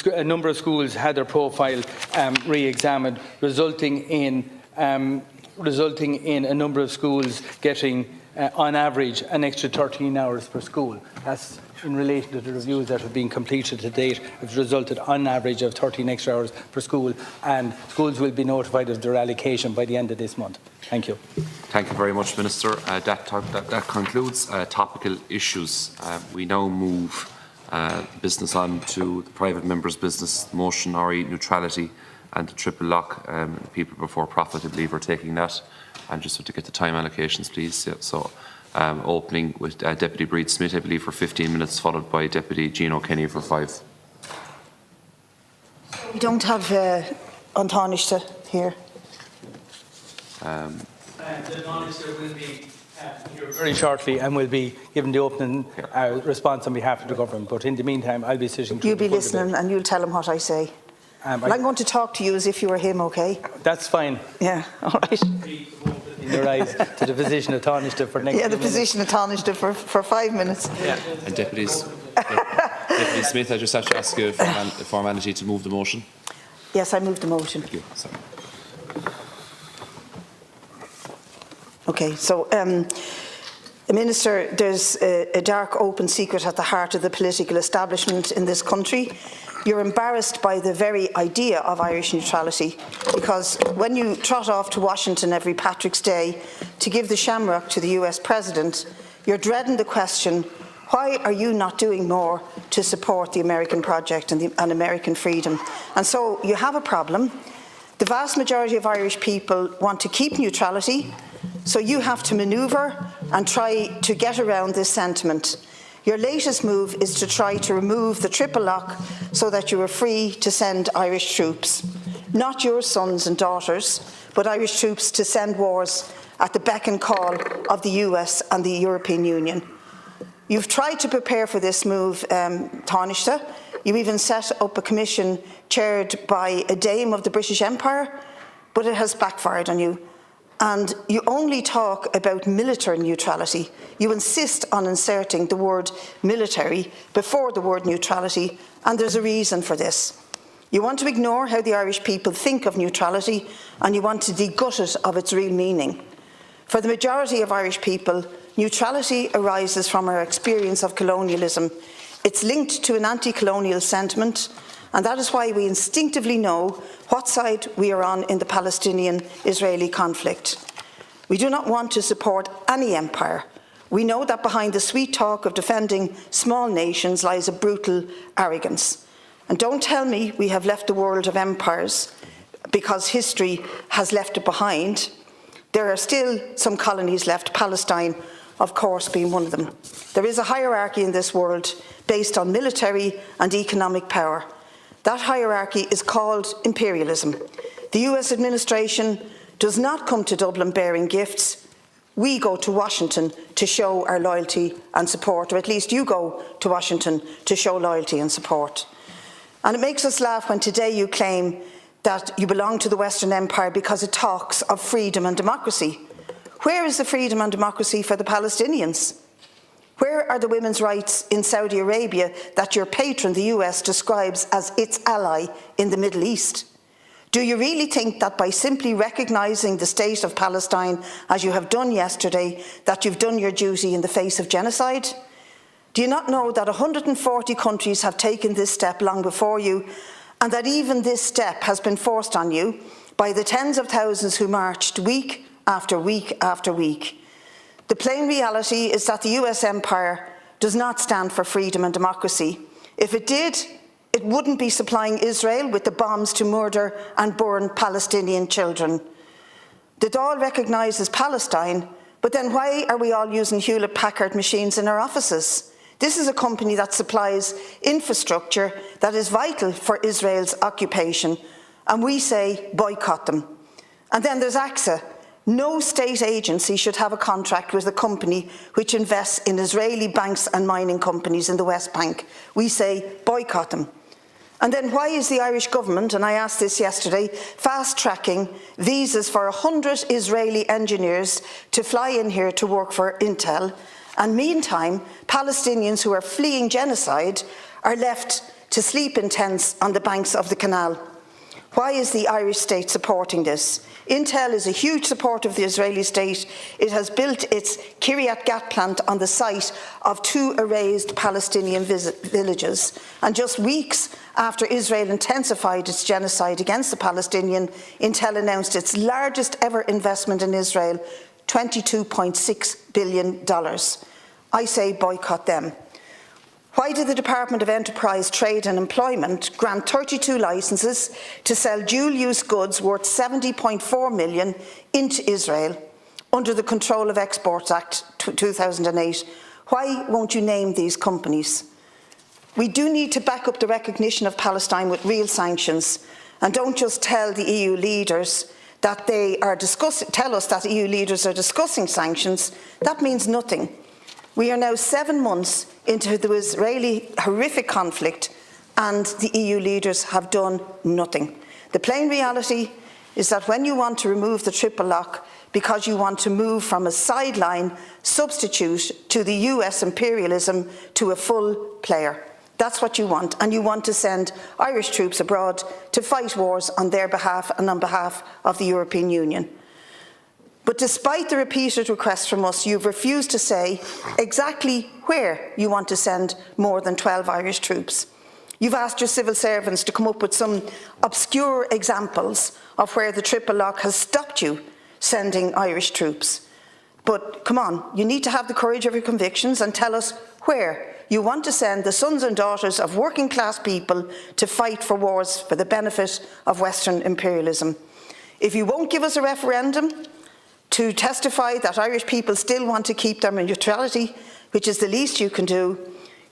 a number of schools had their profile re-examined, resulting in a number of schools getting, on average, an extra 13 hours per school. That's in relation to the reviews that have been completed to date. It's resulted on average of 13 extra hours per school, and schools will be notified of their allocation by the end of this month. Thank you. Thank you very much, Minister. That concludes topical issues. We now move business on to the private member's business motion, RE neutrality and the triple lock. People before profit, I believe, are taking that. And just to get the time allocations, please. Yeah, so opening with Deputy Breed Smith, I believe, for 15 minutes, followed by Deputy Gino Kenny for 5. We don't have Antonishta here. The Minister will be here very shortly and will be given the opening response on behalf of the government. But in the meantime, I'll be sitting. You'll be listening and you'll tell him what I say. I'm going to talk to you as if you were him, okay? That's fine. Yeah, all right. In your eyes to the position of Taoiseach for next. Yeah, the position of Taoiseach for 5 minutes. Yeah. And Deputy Smith, I just have to ask you a formality to move the motion. Yes, I move the motion. Thank you. Sorry. Okay, so Minister, there's a dark open secret at the heart of the political establishment in this country. You're embarrassed by the very idea of Irish neutrality, because when you trot off to Washington every Patrick's Day to give the shamrock to the US President, you're dreading the question, why are you not doing more to support the American project and American freedom? And so you have a problem. The vast majority of Irish people want to keep neutrality, so you have to manoeuvre and try to get around this sentiment. Your latest move is to try to remove the triple lock so that you are free to send Irish troops. Not your sons and daughters, but Irish troops to send wars at the beck and call of the US and the European Union. You've tried to prepare for this move, Taoiseach. You even set up a commission chaired by a dame of the British Empire, but it has backfired on you. And you only talk about military neutrality. You insist on inserting the word military before the word neutrality, and there's a reason for this. You want to ignore how the Irish people think of neutrality, and you want to de-gut it of its real meaning. For the majority of Irish people, neutrality arises from our experience of colonialism. It's linked to an anti-colonial sentiment, and that is why we instinctively know what side we are on in the Palestinian-Israeli conflict. We do not want to support any empire. We know that behind the sweet talk of defending small nations lies a brutal arrogance. And don't tell me we have left the world of empires because history has left it behind. There are still some colonies left, Palestine, of course, being one of them. There is a hierarchy in this world based on military and economic power. That hierarchy is called imperialism. The US administration does not come to Dublin bearing gifts. We go to Washington to show our loyalty and support, or at least you go to Washington to show loyalty and support. And it makes us laugh when today you claim that you belong to the Western Empire because it talks of freedom and democracy. Where is the freedom and democracy for the Palestinians? Where are the women's rights in Saudi Arabia that your patron, the US, describes as its ally in the Middle East? Do you really think that by simply recognising the state of Palestine, as you have done yesterday, that you've done your duty in the face of genocide? Do you not know that 140 countries have taken this step long before you, and that even this step has been forced on you by the tens of thousands who marched week after week after week? The plain reality is that the US empire does not stand for freedom and democracy. If it did, it wouldn't be supplying Israel with the bombs to murder and burn Palestinian children. The Dáil recognises Palestine, but then why are we all using Hewlett-Packard machines in our offices? This is a company that supplies infrastructure that is vital for Israel's occupation, and we say boycott them. And then there's AXA. No state agency should have a contract with a company which invests in Israeli banks and mining companies in the West Bank. We say boycott them. And then why is the Irish government, and I asked this yesterday, fast-tracking visas for 100 Israeli engineers to fly in here to work for Intel, And meantime, Palestinians who are fleeing genocide are left to sleep in tents on the banks of the canal. Why is the Irish state supporting this? Intel is a huge supporter of the Israeli state. It has built its Kiryat Gat plant on the site of 2 erased Palestinian villages. And just weeks after Israel intensified its genocide against the Palestinians, Intel announced its largest ever investment in Israel, $22.6 billion. I say boycott them. Why did the Department of Enterprise, Trade and Employment grant 32 licences to sell dual-use goods worth $70.4 million into Israel under the Control of Exports Act 2008? Why won't you name these companies? We do need to back up the recognition of Palestine with real sanctions, and don't just tell the EU leaders that tell us that EU leaders are discussing sanctions. That means nothing. We are now 7 months into the Israeli horrific conflict, and the EU leaders have done nothing. The plain reality is that when you want to remove the triple lock because you want to move from a sideline substitute to the US imperialism to a full player, that's what you want, and you want to send Irish troops abroad to fight wars on their behalf and on behalf of the European Union. But despite the repeated requests from us, you've refused to say exactly where you want to send more than 12 Irish troops. You've asked your civil servants to come up with some obscure examples of where the triple lock has stopped you sending Irish troops. But come on, you need to have the courage of your convictions and tell us where you want to send the sons and daughters of working class people to fight for wars for the benefit of Western imperialism. If you won't give us a referendum to testify that Irish people still want to keep their neutrality, which is the least you can do,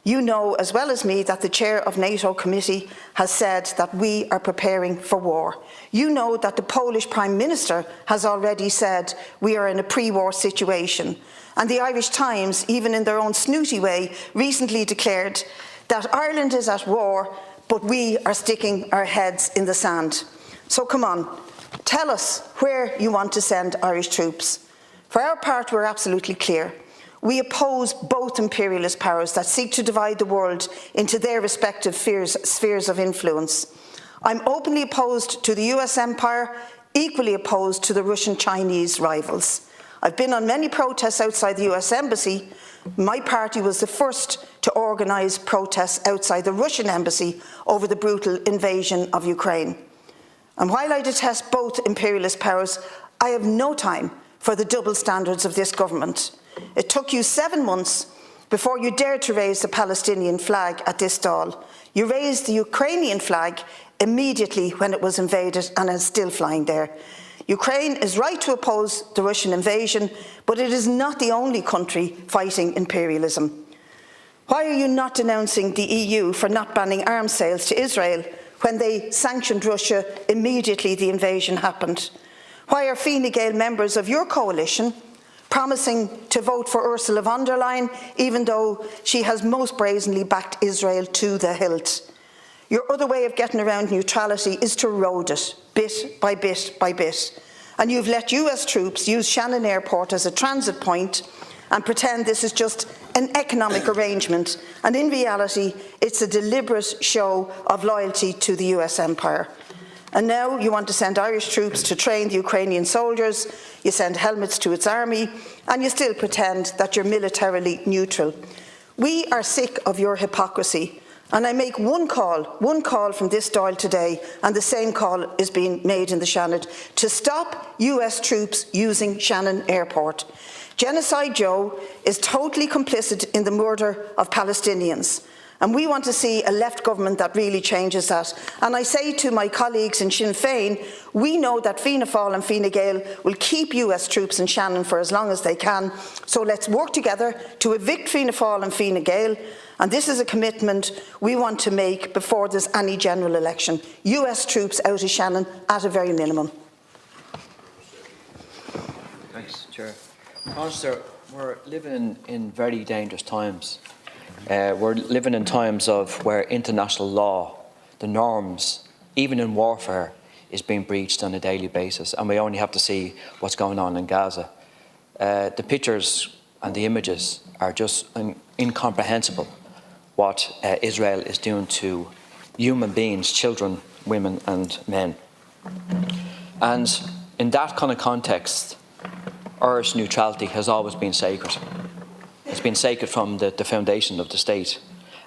you know as well as me that the chair of NATO committee has said that we are preparing for war. You know that the Polish Prime Minister has already said we are in a pre-war situation. And the Irish Times, even in their own snooty way, recently declared that Ireland is at war, but we are sticking our heads in the sand. So come on, tell us where you want to send Irish troops. For our part, we're absolutely clear. We oppose both imperialist powers that seek to divide the world into their respective spheres of influence. I'm openly opposed to the US empire, equally opposed to the Russian-Chinese rivals. I've been on many protests outside the US embassy. My party was the first to organise protests outside the Russian embassy over the brutal invasion of Ukraine. And while I detest both imperialist powers, I have no time for the double standards of this government. It took you 7 months before you dared to raise the Palestinian flag at this Dáil. You raised the Ukrainian flag immediately when it was invaded and is still flying there. Ukraine is right to oppose the Russian invasion, but it is not the only country fighting imperialism. Why are you not denouncing the EU for not banning arms sales to Israel when they sanctioned Russia immediately the invasion happened? Why are Fine Gael members of your coalition promising to vote for Ursula von der Leyen, even though she has most brazenly backed Israel to the hilt? Your other way of getting around neutrality is to erode it, bit by bit by bit. And you've let US troops use Shannon Airport as a transit point and pretend this is just an economic arrangement, and in reality, it's a deliberate show of loyalty to the US empire. And now you want to send Irish troops to train the Ukrainian soldiers, you send helmets to its army, and you still pretend that you're militarily neutral. We are sick of your hypocrisy, and I make one call from this Dáil today, and the same call is being made in the Shannon, to stop US troops using Shannon Airport. Genocide Joe is totally complicit in the murder of Palestinians. And we want to see a left government that really changes that. And I say to my colleagues in Sinn Féin, we know that Fianna Fáil and Fine Gael will keep US troops in Shannon for as long as they can. So let's work together to evict Fianna Fáil and Fine Gael. And this is a commitment we want to make before there's any general election. US troops out of Shannon at a very minimum. Thanks, Chair. Minister, we're living in very dangerous times. We're living in times of where international law, the norms, even in warfare, is being breached on a daily basis, and we only have to see what's going on in Gaza. The pictures and the images are just incomprehensible, what Israel is doing to human beings, children, women and men. And in that kind of context, Irish neutrality has always been sacred. It's been sacred from the foundation of the state.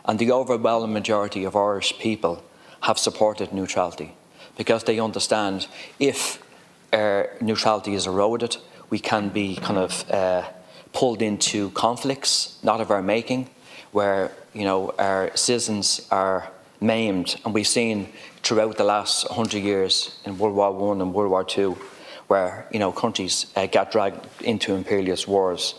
And the overwhelming majority of Irish people have supported neutrality because they understand if neutrality is eroded, we can be kind of pulled into conflicts, not of our making, where our citizens are maimed. And we've seen throughout the last 100 years in World War I and World War II, where countries got dragged into imperialist wars.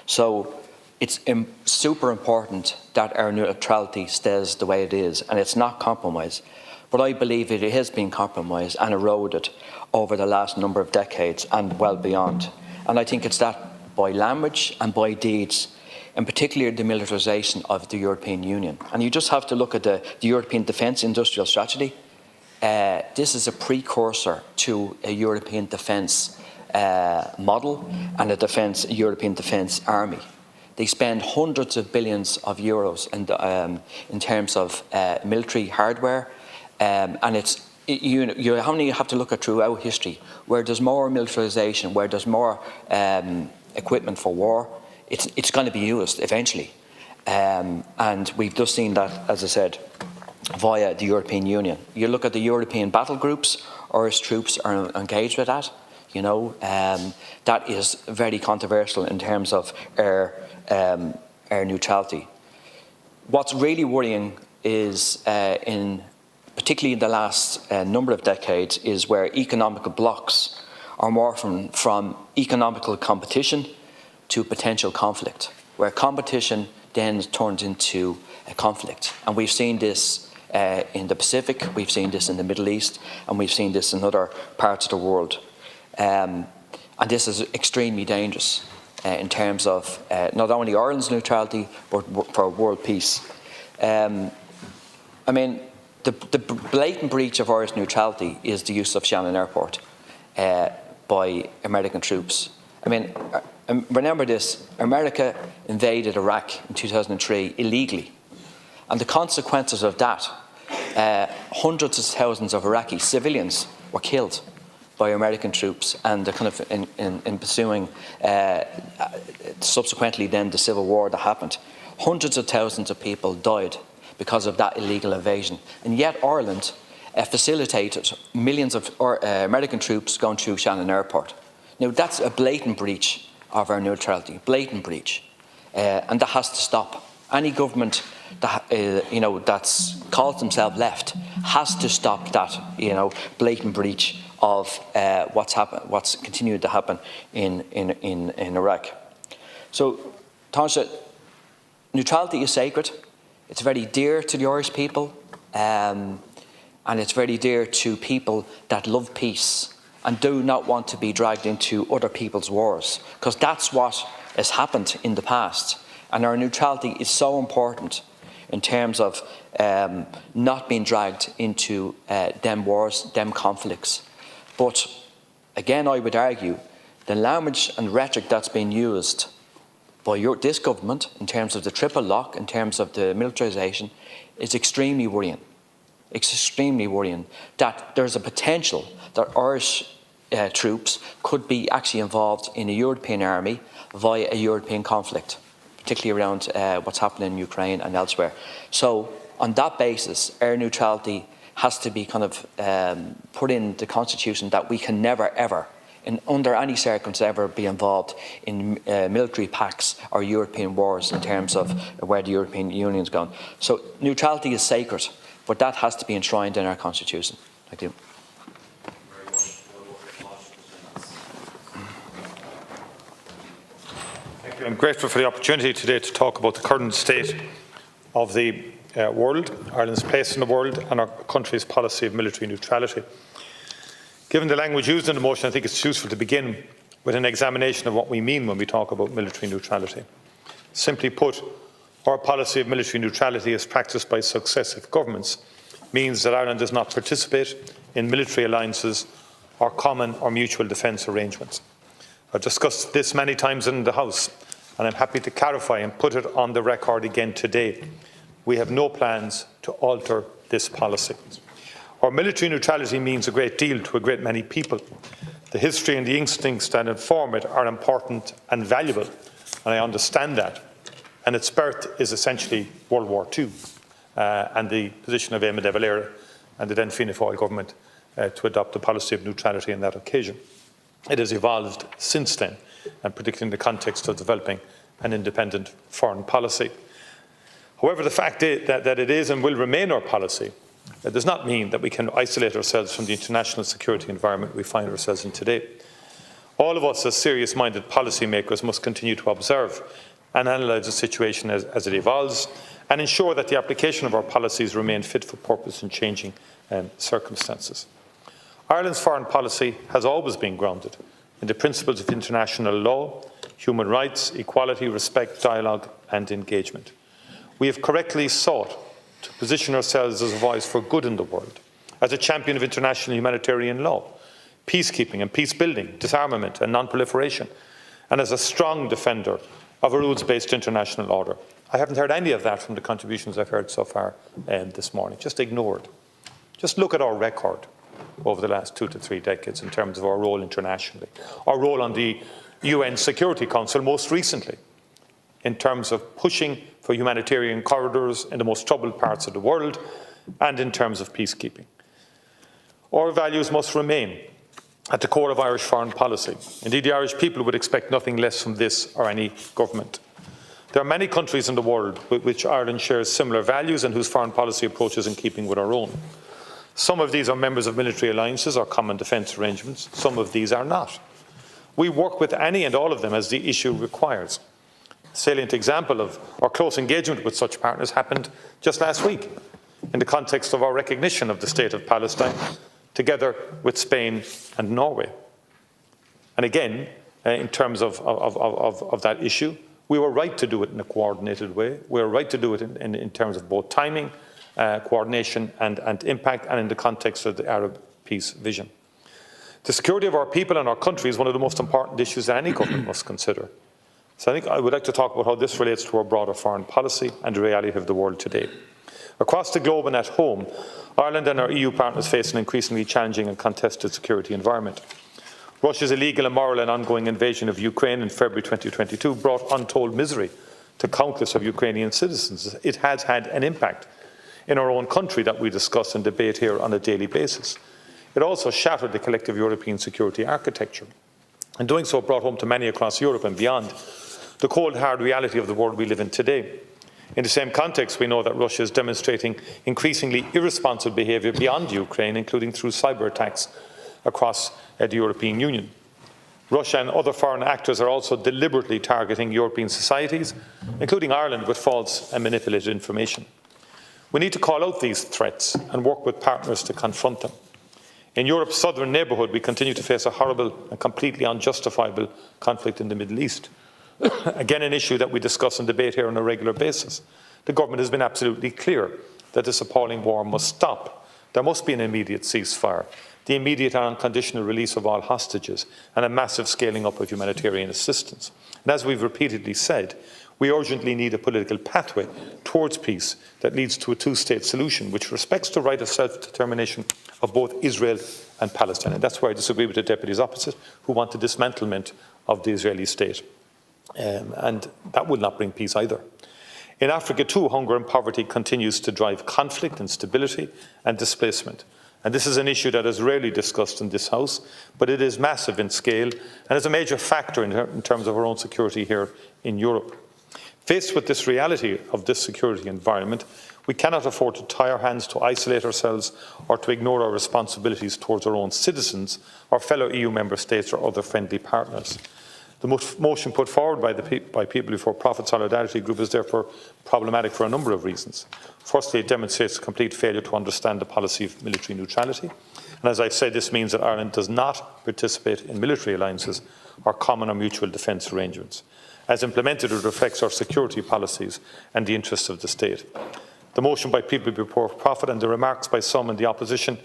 So it's super important that our neutrality stays the way it is, and it's not compromised. But I believe it has been compromised and eroded over the last number of decades and well beyond. And I think it's that by language and by deeds, and particularly the militarisation of the European Union. And you just have to look at the European Defence Industrial Strategy. This is a precursor to a European defence model and a European defence army. They spend hundreds of billions of euros in terms of military hardware, and it's you only have to look at throughout history where there's more militarisation, where there's more equipment for war. It's going to be used eventually, and we've just seen that, as I said, via the European Union. You look at the European battle groups, Irish troops are engaged with that. That is very controversial in terms of our neutrality. What's really worrying is, particularly in the last number of decades, is where economical blocks are morphing from economical competition to potential conflict, where competition then turns into a conflict. And we've seen this in the Pacific, we've seen this in the Middle East, and we've seen this in other parts of the world. And this is extremely dangerous in terms of not only Ireland's neutrality, but for world peace. The blatant breach of Irish neutrality is the use of Shannon Airport by American troops. Remember this, America invaded Iraq in 2003 illegally. And the consequences of that, hundreds of thousands of Iraqi civilians were killed by American troops, and the kind of in pursuing subsequently then the civil war that happened. Hundreds of thousands of people died because of that illegal invasion. And yet Ireland facilitated millions of American troops going through Shannon Airport. Now that's a blatant breach of our neutrality, blatant breach. And that has to stop. Any government that that's calls themselves left has to stop that blatant breach of what's continued to happen in Iraq. So, Taoiseach, neutrality is sacred. It's very dear to the Irish people, and it's very dear to people that love peace and do not want to be dragged into other people's wars, because that's what has happened in the past. And our neutrality is so important in terms of not being dragged into them wars, them conflicts. But again, I would argue the language and rhetoric that's been used by this government in terms of the triple lock, in terms of the militarisation, is extremely worrying. It's extremely worrying that there's a potential that Irish troops could be actually involved in a European army via a European conflict, particularly around what's happening in Ukraine and elsewhere. So on that basis, our neutrality has to be kind of put in the Constitution that we can never, ever, under any circumstance, ever be involved in military pacts or European wars in terms of where the European Union is going. So neutrality is sacred, but that has to be enshrined in our Constitution. Thank you. Thank you. I'm grateful for the opportunity today to talk about the current state of the world, Ireland's place in the world, and our country's policy of military neutrality. Given the language used in the motion, I think it's useful to begin with an examination of what we mean when we talk about military neutrality. Simply put, our policy of military neutrality as practised by successive governments means that Ireland does not participate in military alliances or common or mutual defence arrangements. I've discussed this many times in the House, and I'm happy to clarify and put it on the record again today. We have no plans to alter this policy. Our military neutrality means a great deal to a great many people. The history and the instincts that inform it are important and valuable, and I understand that. And its birth is essentially World War II and the position of Eamon de Valera and the then Fianna Fáil government to adopt a policy of neutrality on that occasion. It has evolved since then, and particularly in the context of developing an independent foreign policy. However, the fact is that it is and will remain our policy. It does not mean that we can isolate ourselves from the international security environment we find ourselves in today. All of us as serious-minded policymakers must continue to observe and analyse the situation as it evolves and ensure that the application of our policies remain fit for purpose in changing circumstances. Ireland's foreign policy has always been grounded in the principles of international law, human rights, equality, respect, dialogue and engagement. We have correctly sought to position ourselves as a voice for good in the world, as a champion of international humanitarian law, peacekeeping and peace building, disarmament and non-proliferation, and as a strong defender of a rules-based international order. I haven't heard any of that from the contributions I've heard so far this morning, just ignored. Just look at our record over the last 2 to 3 decades in terms of our role internationally, our role on the UN Security Council most recently, in terms of pushing for humanitarian corridors in the most troubled parts of the world and in terms of peacekeeping. Our values must remain at the core of Irish foreign policy. Indeed, the Irish people would expect nothing less from this or any government. There are many countries in the world with which Ireland shares similar values and whose foreign policy approach is in keeping with our own. Some of these are members of military alliances or common defence arrangements. Some of these are not. We work with any and all of them as the issue requires. A salient example of our close engagement with such partners happened just last week in the context of our recognition of the State of Palestine, together with Spain and Norway. And again, in terms of that issue, we were right to do it in a coordinated way. We were right to do it in terms of both timing, coordination and impact, and in the context of the Arab peace vision. The security of our people and our country is one of the most important issues that any government must consider. So I think I would like to talk about how this relates to our broader foreign policy and the reality of the world today. Across the globe and at home, Ireland and our EU partners face an increasingly challenging and contested security environment. Russia's illegal, immoral and ongoing invasion of Ukraine in February 2022 brought untold misery to countless of Ukrainian citizens. It has had an impact in our own country that we discuss and debate here on a daily basis. It also shattered the collective European security architecture, and doing so brought home to many across Europe and beyond the cold, hard reality of the world we live in today. In the same context, we know that Russia is demonstrating increasingly irresponsible behaviour beyond Ukraine, including through cyber attacks across the European Union. Russia and other foreign actors are also deliberately targeting European societies, including Ireland, with false and manipulated information. We need to call out these threats and work with partners to confront them. In Europe's southern neighbourhood, we continue to face a horrible and completely unjustifiable conflict in the Middle East. Again, an issue that we discuss and debate here on a regular basis. The government has been absolutely clear that this appalling war must stop. There must be an immediate ceasefire, the immediate and unconditional release of all hostages, and a massive scaling up of humanitarian assistance. And as we've repeatedly said, we urgently need a political pathway towards peace that leads to a two-state solution which respects the right of self-determination of both Israel and Palestine. And that's where I disagree with the deputies opposite, who want the dismantlement of the Israeli state. And that will not bring peace either. In Africa too, hunger and poverty continues to drive conflict, instability and displacement. And this is an issue that is rarely discussed in this House, but it is massive in scale and is a major factor in terms of our own security here in Europe. Faced with this reality of this security environment, we cannot afford to tie our hands, to isolate ourselves or to ignore our responsibilities towards our own citizens, our fellow EU member states or other friendly partners. The motion put forward by People Before Profit Solidarity Group is therefore problematic for a number of reasons. Firstly, it demonstrates a complete failure to understand the policy of military neutrality. And as I've said, this means that Ireland does not participate in military alliances or common or mutual defence arrangements. As implemented, it reflects our security policies and the interests of the state. The motion by People Before Profit and the remarks by some in the opposition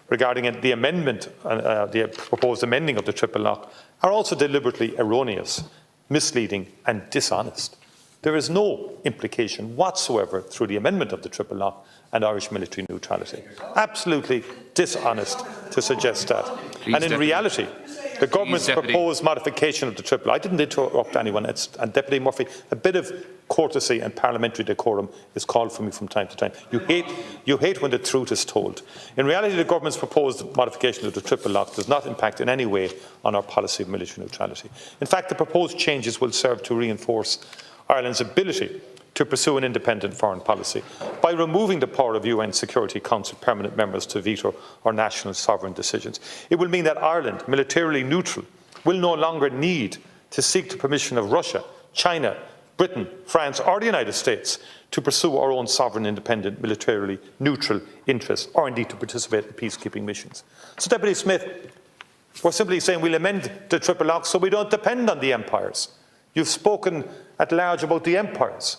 regarding the amendment, the proposed amending of the triple lock, are also deliberately erroneous misleading and dishonest. There is no implication whatsoever through the amendment of the triple lock and Irish military neutrality. Absolutely dishonest to suggest that. Please, and in Deputy. reality, the government's proposed modification of the triple, I didn't interrupt anyone, and Deputy Murphy, a bit of courtesy and parliamentary decorum is called for me from time to time. You hate when the truth is told. In reality, the government's proposed modification of the triple lock does not impact in any way on our policy of military neutrality. In fact, the proposed changes will serve to reinforce Ireland's ability to pursue an independent foreign policy by removing the power of UN Security Council permanent members to veto our national sovereign decisions. It will mean that Ireland, militarily neutral, will no longer need to seek the permission of Russia, China, Britain, France or the United States to pursue our own sovereign, independent, militarily neutral interests, or indeed to participate in peacekeeping missions. So, Deputy Smith, we're simply saying we'll amend the triple lock so we don't depend on the empires. You've spoken at large about the empires,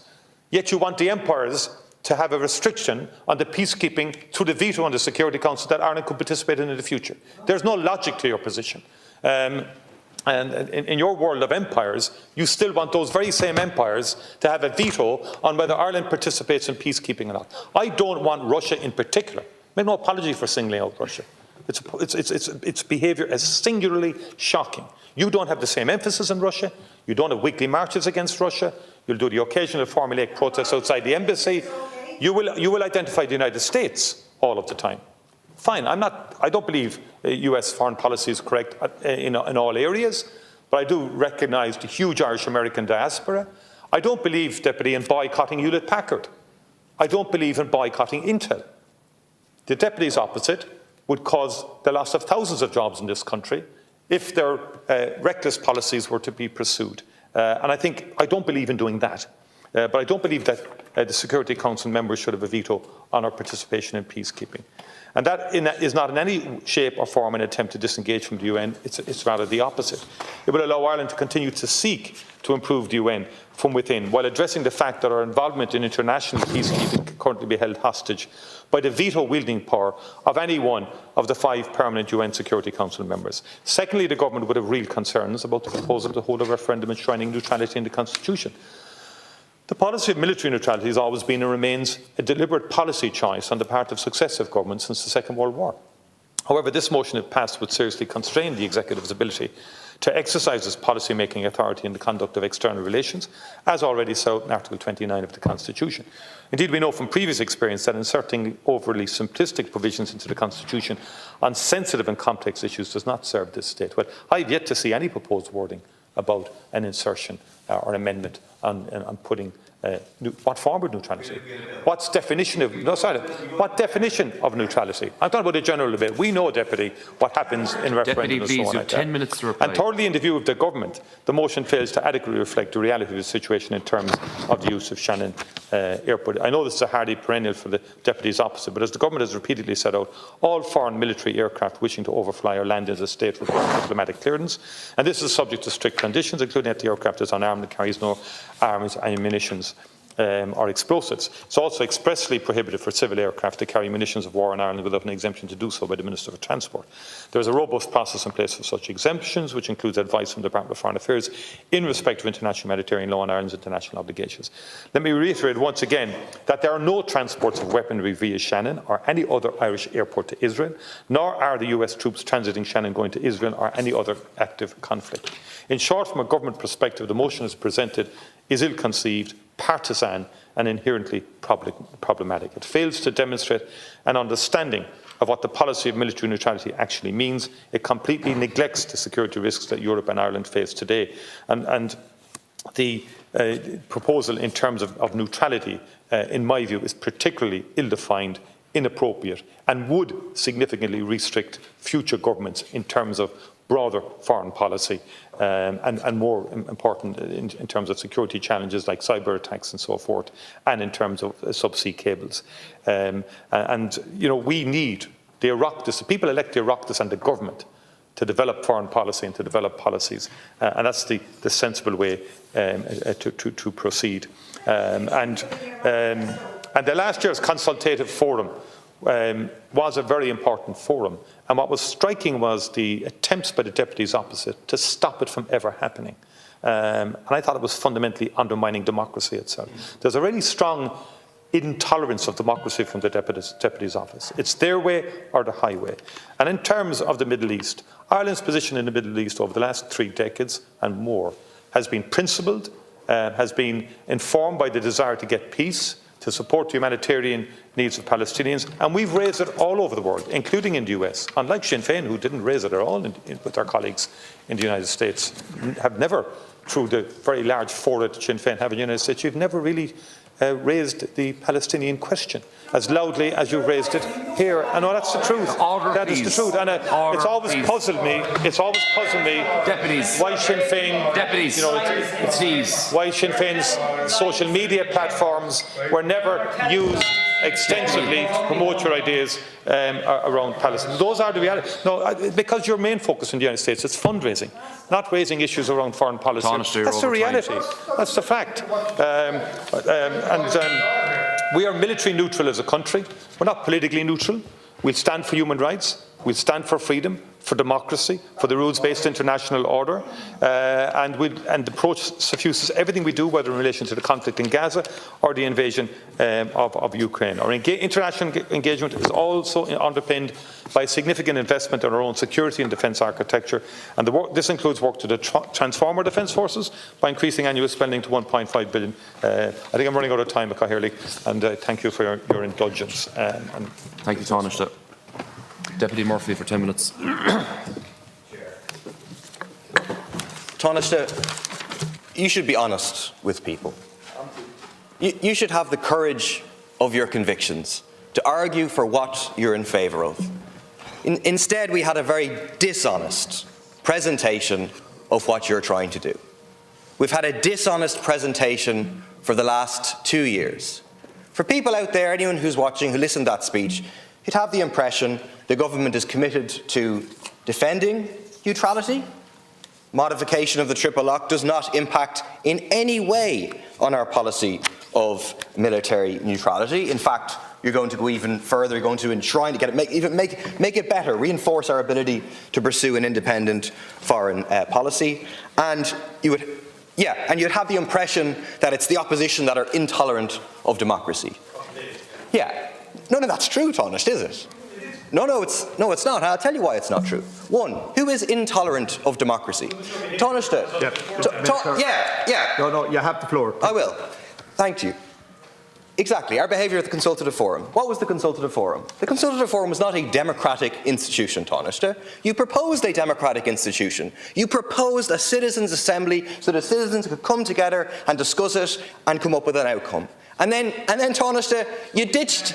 yet you want the empires to have a restriction on the peacekeeping through the veto on the Security Council that Ireland could participate in the future. There's no logic to your position. And in your world of empires, you still want those very same empires to have a veto on whether Ireland participates in peacekeeping or not. I don't want Russia in particular. Make no apology for singling out Russia. Its behaviour is singularly shocking. You don't have the same emphasis on Russia. You don't have weekly marches against Russia. You'll do the occasional formulaic protests outside the embassy. You will identify the United States all of the time. Fine, I don't believe US foreign policy is correct in all areas, but I do recognise the huge Irish-American diaspora. I don't believe, Deputy, in boycotting Hewlett-Packard. I don't believe in boycotting Intel. The Deputy's opposite would cause the loss of thousands of jobs in this country if their reckless policies were to be pursued. And I don't believe in doing that. But I don't believe that the Security Council members should have a veto on our participation in peacekeeping. And that is not in any shape or form an attempt to disengage from the UN. It's rather the opposite. It will allow Ireland to continue to seek to improve the UN from within, while addressing the fact that our involvement in international peacekeeping can currently be held hostage by the veto-wielding power of any one of the 5 permanent UN Security Council members. Secondly, the government would have real concerns about the proposal to hold a referendum enshrining neutrality in the Constitution. The policy of military neutrality has always been and remains a deliberate policy choice on the part of successive governments since the Second World War. However, this motion, if passed, would seriously constrain the executive's ability to exercise its policy-making authority in the conduct of external relations, as already set out in Article 29 of the Constitution. Indeed, we know from previous experience that inserting overly simplistic provisions into the Constitution on sensitive and complex issues does not serve this state. Well, I have yet to see any proposed wording about an insertion or amendment on putting what form of neutrality? What definition of neutrality? I'm talking about a general debate. We know, Deputy, what happens in referendum and so on. You have 10 minutes to reply. And thirdly, in the view of the government, the motion fails to adequately reflect the reality of the situation in terms of the use of Shannon Airport. I know this is a hardy perennial for the Deputy's opposite, but as the government has repeatedly set out, all foreign military aircraft wishing to overfly our land in a state require diplomatic clearance, and this is subject to strict conditions, including that the aircraft is unarmed and carries no arms, ammunitions or explosives. It's also expressly prohibited for civil aircraft to carry munitions of war in Ireland without an exemption to do so by the Minister for Transport. There is a robust process in place for such exemptions, which includes advice from the Department of Foreign Affairs in respect of international humanitarian law and Ireland's international obligations. Let me reiterate once again that there are no transports of weaponry via Shannon or any other Irish airport to Israel, nor are the US troops transiting Shannon going to Israel or any other active conflict. In short, from a government perspective, the motion as presented is ill-conceived, partisan and inherently problematic. It fails to demonstrate an understanding of what the policy of military neutrality actually means. It completely neglects the security risks that Europe and Ireland face today. And the proposal in terms of neutrality, in my view, is particularly ill-defined, inappropriate and would significantly restrict future governments in terms of broader foreign policy and more important in terms of security challenges like cyber attacks and so forth, and in terms of subsea cables. We need the Oireachtas, the people elect the Oireachtas and the government to develop foreign policy and to develop policies, and that's the sensible way to proceed. And the last year's consultative forum was a very important forum, and what was striking was the attempts by the deputies opposite to stop it from ever happening. And I thought it was fundamentally undermining democracy itself. There's a really strong intolerance of democracy from the Deputy's office. It's their way or the highway. And in terms of the Middle East, Ireland's position in the Middle East over the last 3 decades and more has been principled, has been informed by the desire to get peace, to support the humanitarian needs of Palestinians, and we've raised it all over the world, including in the US. Unlike Sinn Féin, who didn't raise it at all with our colleagues in the United States, have never, through the very large fora that Sinn Féin have in the United States, you've never really raised the Palestinian question as loudly as you've raised it here. I know that's the truth. That is the truth. And it's always puzzled me. It's always puzzled me. Deputies. Why Sinn Féin. Deputies. You know, why Sinn Féin's social media platforms were never used extensively to promote your ideas around Palestine. Those are the reality. No, because your main focus in the United States is fundraising, not raising issues around foreign policy. That's the reality. That's the fact. We are military neutral as a country. We're not politically neutral. We'll stand for human rights. We'll stand for freedom, for democracy, for the rules-based international order, and the approach suffuses everything we do, whether in relation to the conflict in Gaza or the invasion of Ukraine. Our international engagement is also underpinned by significant investment in our own security and defence architecture, and this includes work to transform our defence forces by increasing annual spending to 1.5 billion. I think I'm running out of time, Cahirley, and thank you for your indulgence. Thank you, Taoiseach. Deputy Murphy for 10 minutes. Taoiseach, you should be honest with people. You should have the courage of your convictions to argue for what you're in favour of. Instead, we had a very dishonest presentation of what you're trying to do. We've had a dishonest presentation for the last 2 years. For people out there, anyone who's watching, who listened to that speech, you'd have the impression the government is committed to defending neutrality. Modification of the triple lock does not impact in any way on our policy of military neutrality. In fact, you're going to go even further. You're going to enshrine, make it better, reinforce our ability to pursue an independent foreign policy. And you'd have the impression that it's the opposition that are intolerant of democracy. Yeah. None of that's true, Taoiseach, is it? No, it's not. I'll tell you why it's not true. One, who is intolerant of democracy? Taoiseach. No, you have the floor. I will. Thank you. Exactly. Our behaviour at the Consultative Forum. What was the Consultative Forum? The Consultative Forum was not a democratic institution, Taoiseach. You proposed a democratic institution. You proposed a citizens' assembly so the citizens could come together and discuss it and come up with an outcome. And then Taoiseach, you ditched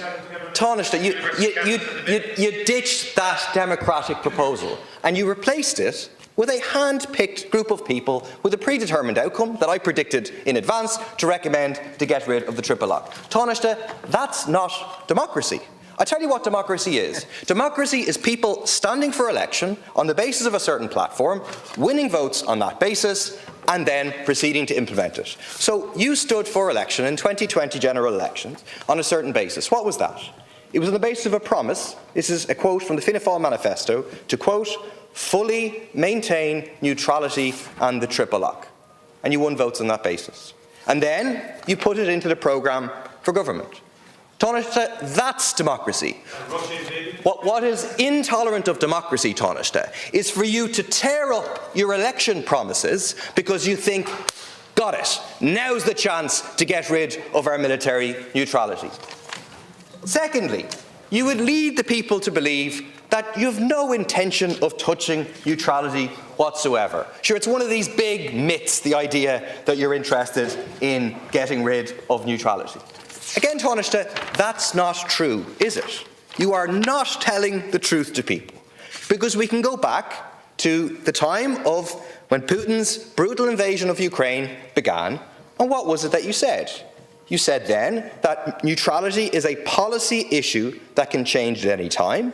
that democratic proposal and you replaced it with a hand-picked group of people with a predetermined outcome that I predicted in advance to recommend to get rid of the triple lock. Taoiseach, that's not democracy. I tell you what democracy is. Democracy is people standing for election on the basis of a certain platform, winning votes on that basis, and then proceeding to implement it. So you stood for election in 2020 general elections on a certain basis. What was that? It was on the basis of a promise, this is a quote from the Fianna Fáil manifesto, to quote, fully maintain neutrality and the triple lock. And you won votes on that basis. And then you put it into the programme for government. Taoiseach, that's democracy. What is intolerant of democracy, Taoiseach, is for you to tear up your election promises because you think, got it, now's the chance to get rid of our military neutrality. Secondly, you would lead the people to believe that you have no intention of touching neutrality whatsoever. Sure, it's one of these big myths, the idea that you're interested in getting rid of neutrality. Again, Taoiseach, that's not true, is it? You are not telling the truth to people. Because we can go back to the time of when Putin's brutal invasion of Ukraine began, and what was it that you said? You said then that neutrality is a policy issue that can change at any time,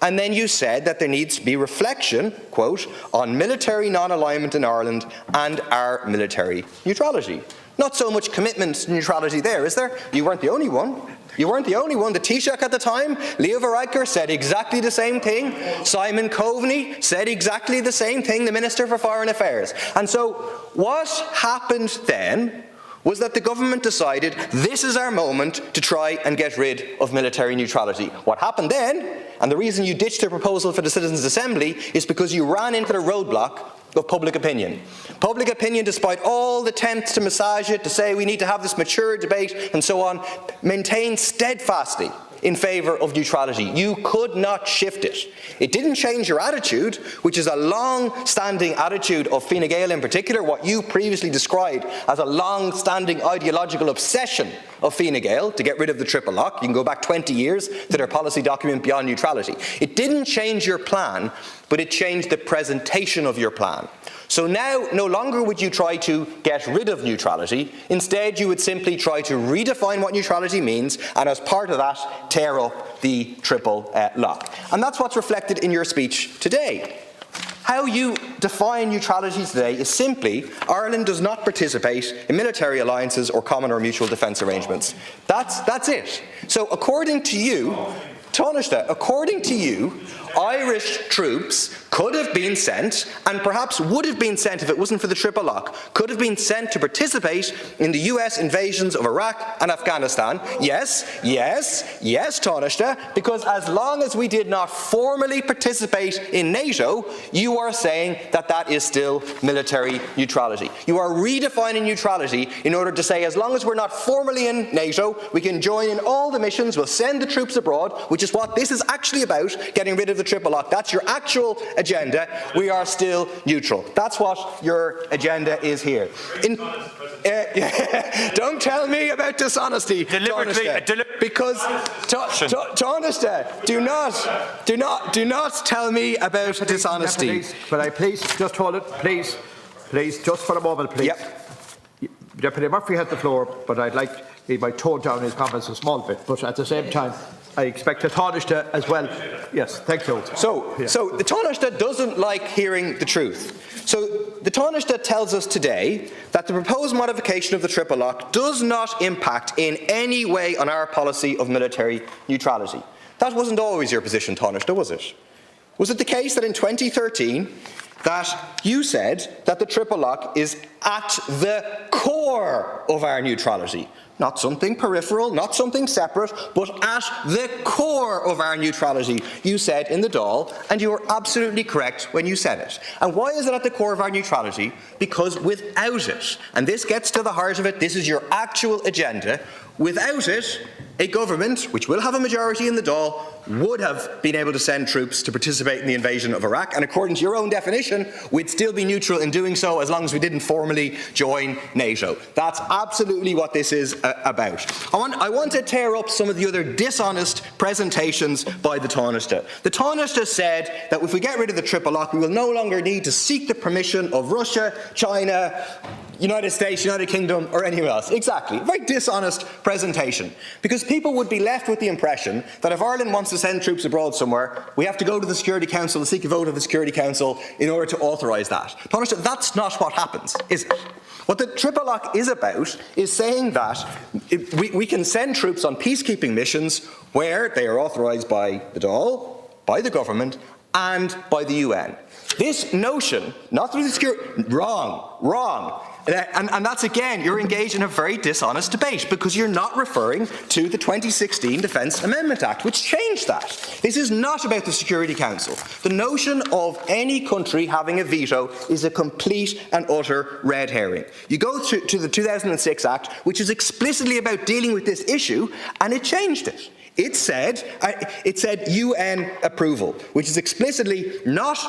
and then you said that there needs to be reflection, quote, on military non-alignment in Ireland and our military neutrality. Not so much commitment to neutrality there, is there? You weren't the only one. You weren't the only one. The Taoiseach at the time, Leo Varadkar, said exactly the same thing. Simon Coveney said exactly the same thing, the Minister for Foreign Affairs. And so what happened then was that the government decided this is our moment to try and get rid of military neutrality. What happened then, and the reason you ditched the proposal for the Citizens' Assembly, is because you ran into the roadblock of public opinion. Public opinion, despite all the attempts to massage it, to say we need to have this mature debate and so on, maintained steadfastly in favour of neutrality. You could not shift it. It didn't change your attitude, which is a long-standing attitude of Fine Gael in particular, what you previously described as a long-standing ideological obsession of Fine Gael to get rid of the triple lock. You can go back 20 years to their policy document Beyond Neutrality. It didn't change your plan, but it changed the presentation of your plan. So now, no longer would you try to get rid of neutrality. Instead, you would simply try to redefine what neutrality means, and as part of that, tear up the triple lock. And that's what's reflected in your speech today. How you define neutrality today is simply Ireland does not participate in military alliances or common or mutual defence arrangements. That's it. So according to you, Taoiseach, according to you, Irish troops could have been sent, and perhaps would have been sent if it wasn't for the triple lock, could have been sent to participate in the US invasions of Iraq and Afghanistan. Yes, Taoiseach, because as long as we did not formally participate in NATO, you are saying that that is still military neutrality. You are redefining neutrality in order to say as long as we're not formally in NATO, we can join in all the missions, we'll send the troops abroad, which is what this is actually about, getting rid of the triple lock. That's your actual agenda. We are still neutral. That's what your agenda is here. Don't tell me about dishonesty, because Taoiseach, do not tell me about dishonesty. But I please just hold it, please, just for a moment, please. Yep. Deputy Murphy has the floor, but I'd like he might tone down his comments a small bit. But at the same time, I expect the Taoiseach as well. Yes, thank you. So the Taoiseach doesn't like hearing the truth. So the Taoiseach tells us today that the proposed modification of the triple lock does not impact in any way on our policy of military neutrality. That wasn't always your position, Taoiseach, was it? Was it the case that in 2013 that you said that the triple lock is at the core of our neutrality? Not something peripheral, not something separate, but at the core of our neutrality, you said in the Dáil, and you were absolutely correct when you said it. And why is it at the core of our neutrality? Because without it, and this gets to the heart of it, this is your actual agenda, without it, a government, which will have a majority in the Dáil, would have been able to send troops to participate in the invasion of Iraq, and according to your own definition, we'd still be neutral in doing so as long as we didn't formally join NATO. That's absolutely what this is about. I want to tear up some of the other dishonest presentations by the Taoiseach. The Taoiseach said that if we get rid of the triple lock, we will no longer need to seek the permission of Russia, China, United States, United Kingdom, or anyone else. Exactly. Very dishonest presentation. Because people would be left with the impression that if Ireland wants to send troops abroad somewhere, we have to go to the Security Council and seek a vote of the Security Council in order to authorise that. Taoiseach, that's not what happens, is it? What the triple lock is about is saying that we can send troops on peacekeeping missions where they are authorised by the Dáil, by the government, and by the UN. This notion, not through the security, wrong. And that's, again, you're engaged in a very dishonest debate because you're not referring to the 2016 Defence Amendment Act, which changed that. This is not about the Security Council. The notion of any country having a veto is a complete and utter red herring. You go to the 2006 Act, which is explicitly about dealing with this issue, and it changed it. It said UN approval, which is explicitly not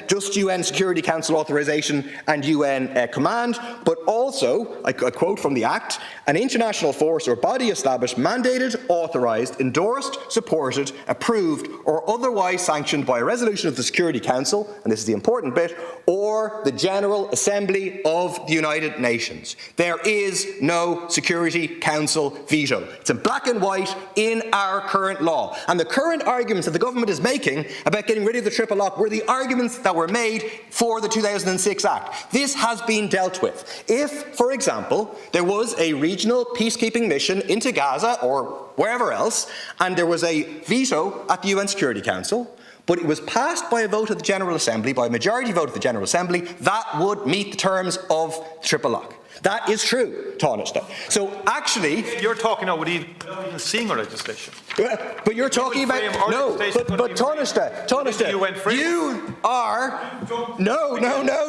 just UN Security Council authorisation and UN command, but also, I quote from the Act, an international force or body established, mandated, authorised, endorsed, supported, approved, or otherwise sanctioned by a resolution of the Security Council, and this is the important bit, or the General Assembly of the United Nations. There is no Security Council veto. It's in black and white in in our current law. And the current arguments that the government is making about getting rid of the triple lock were the arguments that were made for the 2006 Act. This has been dealt with. If, for example, there was a regional peacekeeping mission into Gaza or wherever else, and there was a veto at the UN Security Council, but it was passed by a vote of the General Assembly, by a majority vote of the General Assembly, that would meet the terms of triple lock. That is true, Taoiseach. So actually, You're talking now without even seeing our legislation. but you're talking about no. But Taoiseach, you are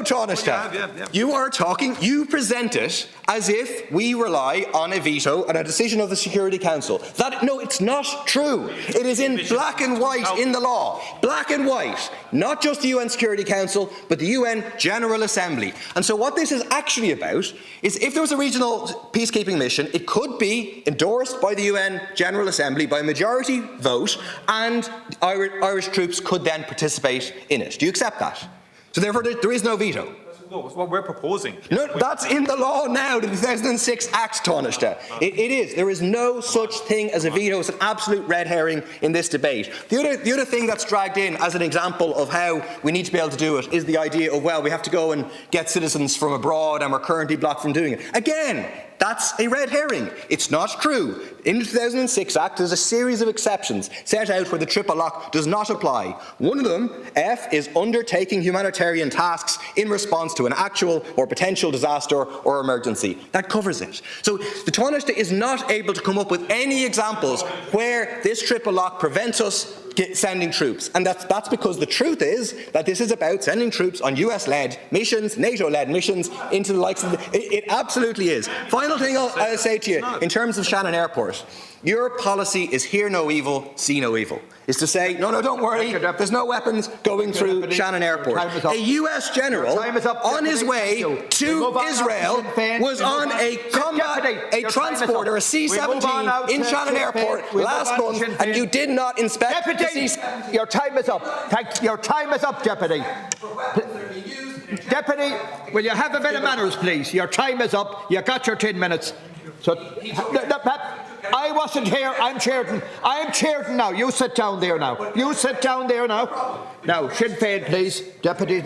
Taoiseach. Yeah. You are talking. You present it as if we rely on a veto and a decision of the Security Council. No, it's not true. It is in black and white in the law, black and white. Not just the UN Security Council, but the UN General Assembly. And so what this is actually about is if there was a regional peacekeeping mission, it could be endorsed by the UN General Assembly by a majority vote, and Irish troops could then participate in it. Do you accept that? So therefore there is no veto. That's what we're proposing. No, that's in the law now, the 2006 Act, Taoiseach. It is. There is no such thing as a veto. It's an absolute red herring in this debate. The other thing that's dragged in as an example of how we need to be able to do it is the idea of, well, we have to go and get citizens from abroad and we're currently blocked from doing it. Again, that's a red herring. It's not true. In the 2006 Act, there's a series of exceptions set out where the triple lock does not apply. One of them, F, is undertaking humanitarian tasks in response to an actual or potential disaster or emergency. That covers it. So the Taoiseach is not able to come up with any examples where this triple lock prevents us sending troops. And that's because the truth is that this is about sending troops on US-led missions, NATO-led missions into the likes of it absolutely is. Final thing I'll say to you, in terms of Shannon Airport, your policy is hear no evil, see no evil. Is to say, no, don't worry, there's no weapons going through Shannon Airport. A US general on his way to Israel was on a transporter, a C-17 in Shannon Airport last month, and you did not inspect the C-17. Your time is up. Your time is up, Deputy. Deputy, will you have a bit of manners, please? Your time is up. You got your 10 minutes. So, I wasn't here. I'm chairing. now. You sit down there now. Now, Sinn Féin, please. Deputy.